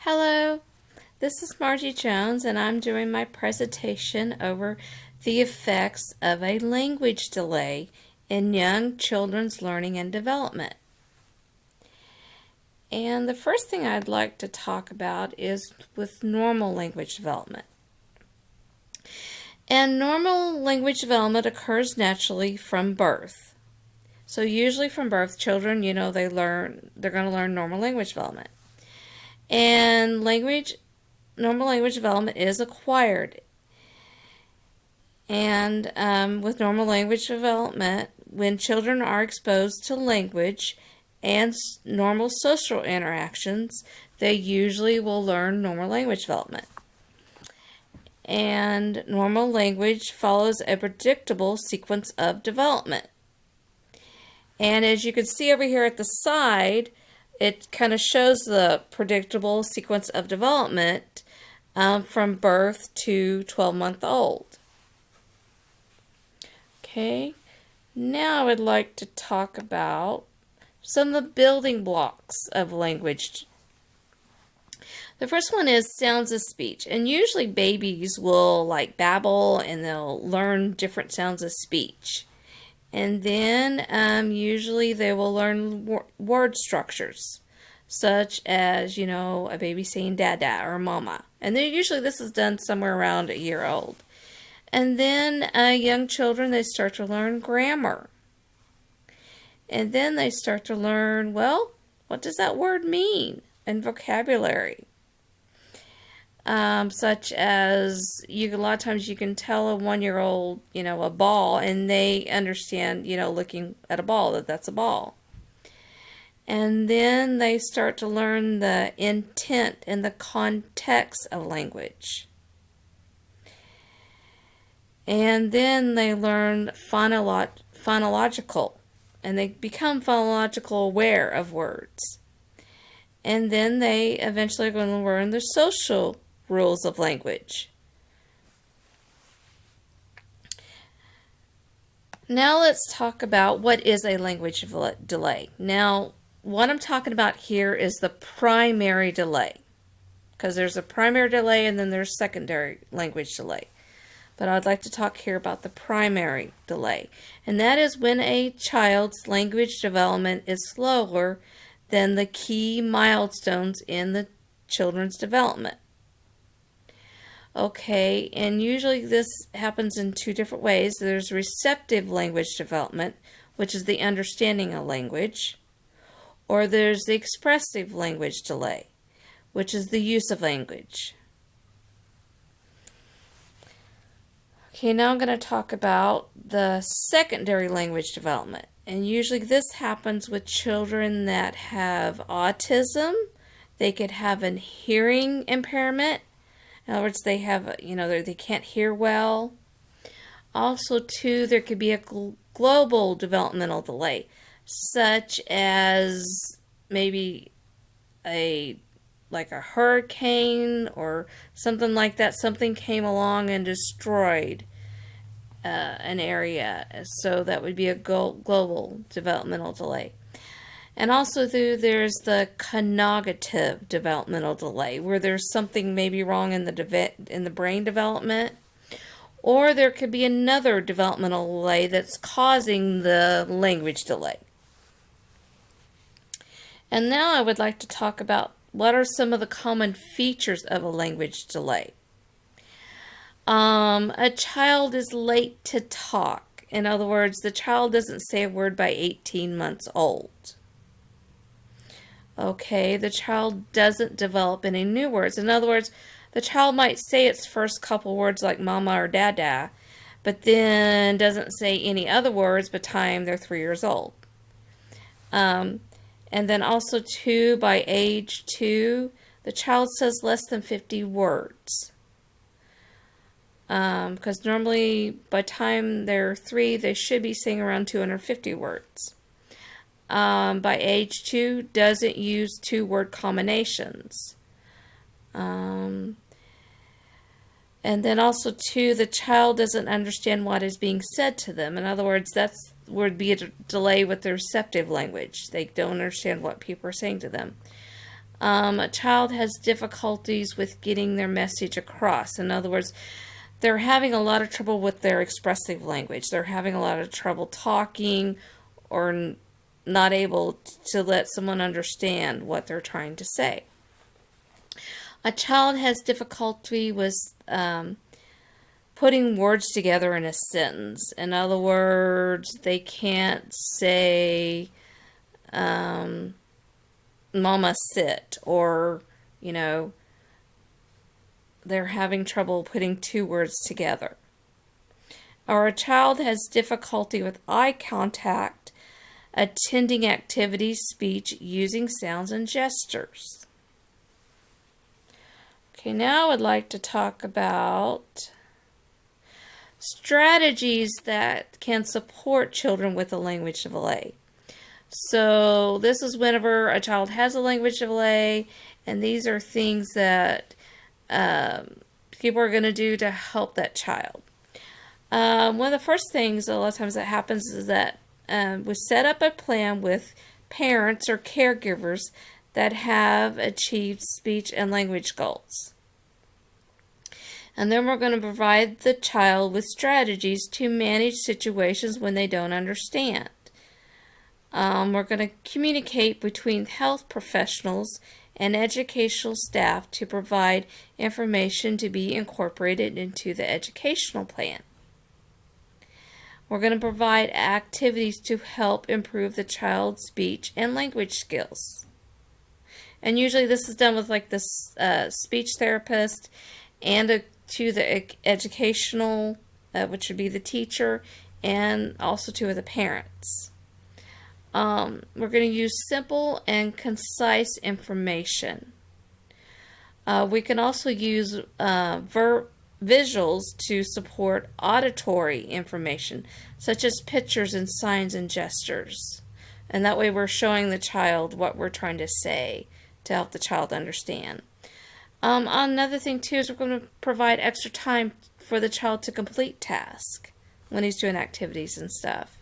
Hello, this is Margie Jones, and I'm doing my presentation over the effects of a language delay in young children's learning and development. And the first thing I'd like to talk about is with normal language development. And normal language development occurs naturally from birth. So usually from birth, children, they're going to learn normal language development. And normal language development is acquired. And with normal language development, when children are exposed to language and normal social interactions, they usually will learn normal language development. And normal language follows a predictable sequence of development. And as you can see over here at the side, it kind of shows the predictable sequence of development from birth to 12-month-old. Okay, now I would like to talk about some of the building blocks of language. The first one is sounds of speech, and usually babies will babble and they'll learn different sounds of speech. And then usually they will learn word structures, such as, a baby saying dada or mama. And usually this is done somewhere around a year old. And then young children, they start to learn grammar. And then they start to learn, well, what does that word mean? And vocabulary. Such as a lot of times you can tell a 1-year-old, a ball, and they understand, looking at a ball, that's a ball. And then they start to learn the intent and the context of language. And then they learn phonological, and they become phonological aware of words. And then they eventually are going to learn the social rules of language. Now let's talk about what is a language delay. Now, what I'm talking about here is the primary delay, because there's a primary delay and then there's secondary language delay. But I'd like to talk here about the primary delay, and that is when a child's language development is slower than the key milestones in the children's development. Okay, and usually this happens in two different ways. There's receptive language development, which is the understanding of language, or there's the expressive language delay, which is the use of language. Okay, now I'm going to talk about the secondary language development. And usually this happens with children that have autism. They could have a hearing impairment. In other words, they have, they can't hear well. Also, too, there could be a global developmental delay, such as maybe a hurricane or something like that. Something came along and destroyed an area, so that would be a global developmental delay. And also there's the cognitive developmental delay, where there's something maybe wrong in the brain development, or there could be another developmental delay that's causing the language delay. And now I would like to talk about what are some of the common features of a language delay. A child is late to talk. In other words, the child doesn't say a word by 18 months old. Okay, the child doesn't develop any new words. In other words, the child might say its first couple words like mama or dada, but then doesn't say any other words by the time they're 3 years old. And then also, too, by age 2, the child says less than 50 words. Because normally by the time they're 3, they should be saying around 250 words. By age 2, doesn't use 2-word combinations. And then also, too, the child doesn't understand what is being said to them. In other words, that would be a delay with the receptive language. They don't understand what people are saying to them. A child has difficulties with getting their message across. In other words, they're having a lot of trouble with their expressive language. They're having a lot of trouble talking or not able to let someone understand what they're trying to say. A child has difficulty with putting words together in a sentence. In other words, they can't say, Mama sit, or, they're having trouble putting two words together. Or a child has difficulty with eye contact, attending activities, speech, using sounds and gestures. Okay, now I would like to talk about strategies that can support children with a language delay. So this is whenever a child has a language delay, and these are things that people are going to do to help that child. One of the first things a lot of times that happens is that we set up a plan with parents or caregivers that have achieved speech and language goals. And then we're going to provide the child with strategies to manage situations when they don't understand. We're going to communicate between health professionals and educational staff to provide information to be incorporated into the educational plan. We're going to provide activities to help improve the child's speech and language skills. And usually this is done with like this speech therapist and to the educational, which would be the teacher, and also to the parents. We're going to use simple and concise information. We can also use visuals to support auditory information, such as pictures and signs and gestures. And that way we're showing the child what we're trying to say to help the child understand. Another thing too is we're going to provide extra time for the child to complete tasks when he's doing activities and stuff.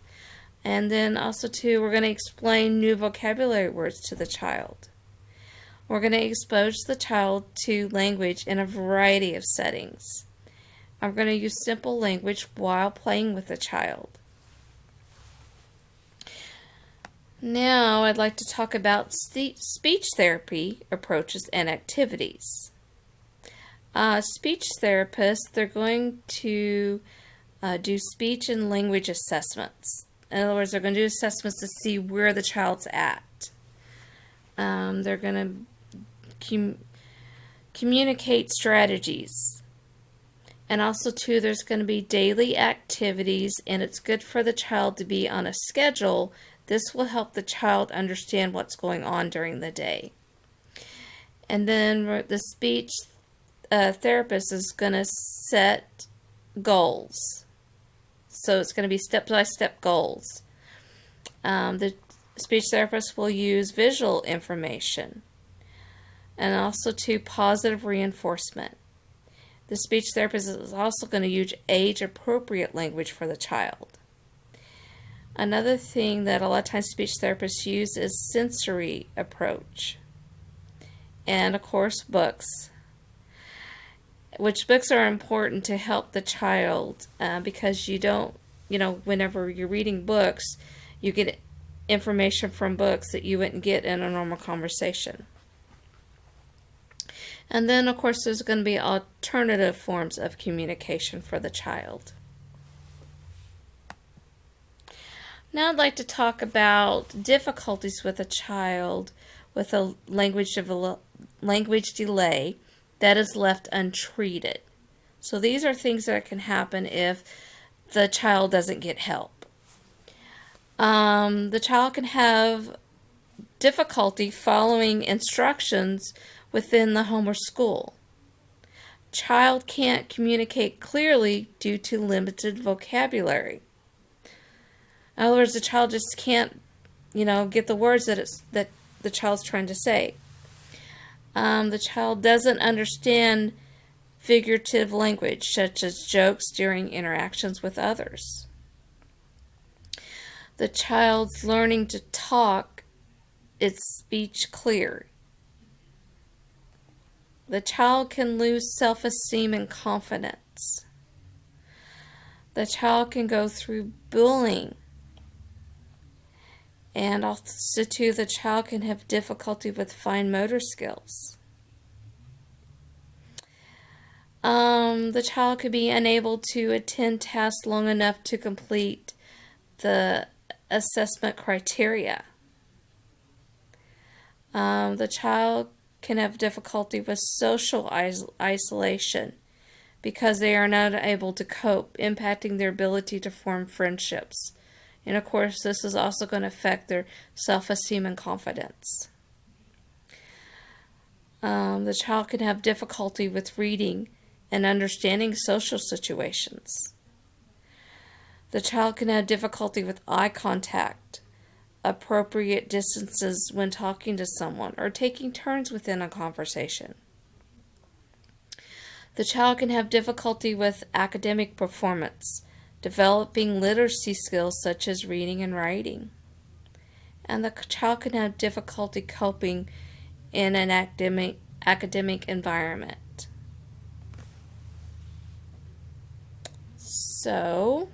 And then also too, we're going to explain new vocabulary words to the child. We're going to expose the child to language in a variety of settings. I'm going to use simple language while playing with the child. Now I'd like to talk about speech therapy approaches and activities. Speech therapists, they're going to do speech and language assessments. In other words, they're going to do assessments to see where the child's at. They're going to communicate strategies. And also, too, there's going to be daily activities, and it's good for the child to be on a schedule. This will help the child understand what's going on during the day. And then the speech therapist is going to set goals. So it's going to be step-by-step goals. The speech therapist will use visual information and also to positive reinforcement. The speech therapist is also going to use age-appropriate language for the child. Another thing that a lot of times speech therapists use is sensory approach. And of course, books. Which books are important to help the child because you don't, whenever you're reading books, you get information from books that you wouldn't get in a normal conversation. And then, of course, there's going to be alternative forms of communication for the child. Now I'd like to talk about difficulties with a child with a language delay that is left untreated. So these are things that can happen if the child doesn't get help. The child can have difficulty following instructions within the home or school. Child can't communicate clearly due to limited vocabulary. In other words, the child just can't, get the words that the child's trying to say. The child doesn't understand figurative language, such as jokes during interactions with others. The child's learning to talk its speech clear. The child can lose self-esteem and confidence. The child can go through bullying. And also, too, the child can have difficulty with fine motor skills. The child could be unable to attend tasks long enough to complete the assessment criteria. The child can have difficulty with social isolation because they are not able to cope, impacting their ability to form friendships. And of course, this is also going to affect their self-esteem and confidence. The child can have difficulty with reading and understanding social situations. The child can have difficulty with eye contact, appropriate distances when talking to someone, or taking turns within a conversation. The child can have difficulty with academic performance, developing literacy skills such as reading and writing. And the child can have difficulty coping in an academic environment. So,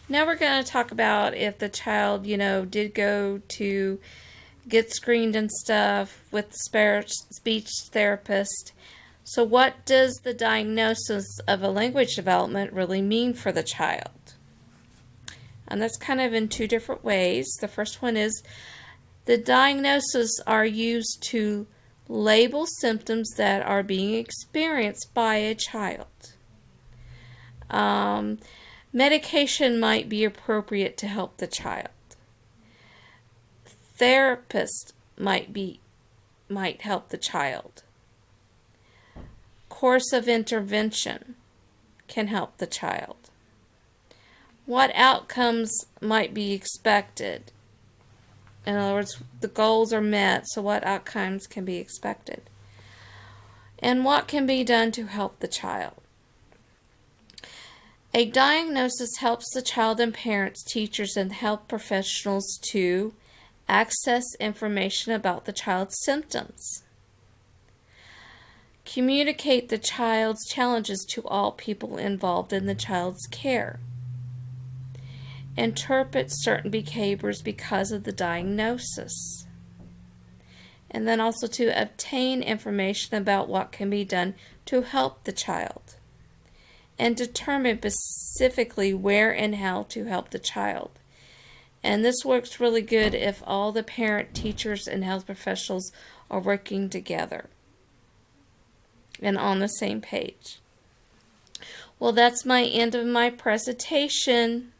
now we're going to talk about if the child, did go to get screened and stuff with the speech therapist. So what does the diagnosis of a language development really mean for the child? And that's kind of in two different ways. The first one is the diagnoses are used to label symptoms that are being experienced by a child. Medication might be appropriate to help the child. Therapist might help the child. Course of intervention can help the child. What outcomes might be expected? In other words, the goals are met, so what outcomes can be expected? And what can be done to help the child? A diagnosis helps the child and parents, teachers, and health professionals to access information about the child's symptoms. Communicate the child's challenges to all people involved in the child's care. Interpret certain behaviors because of the diagnosis. And then also to obtain information about what can be done to help the child. And determine specifically where and how to help the child. And this works really good if all the parent, teachers, and health professionals are working together and on the same page. Well, that's my end of my presentation.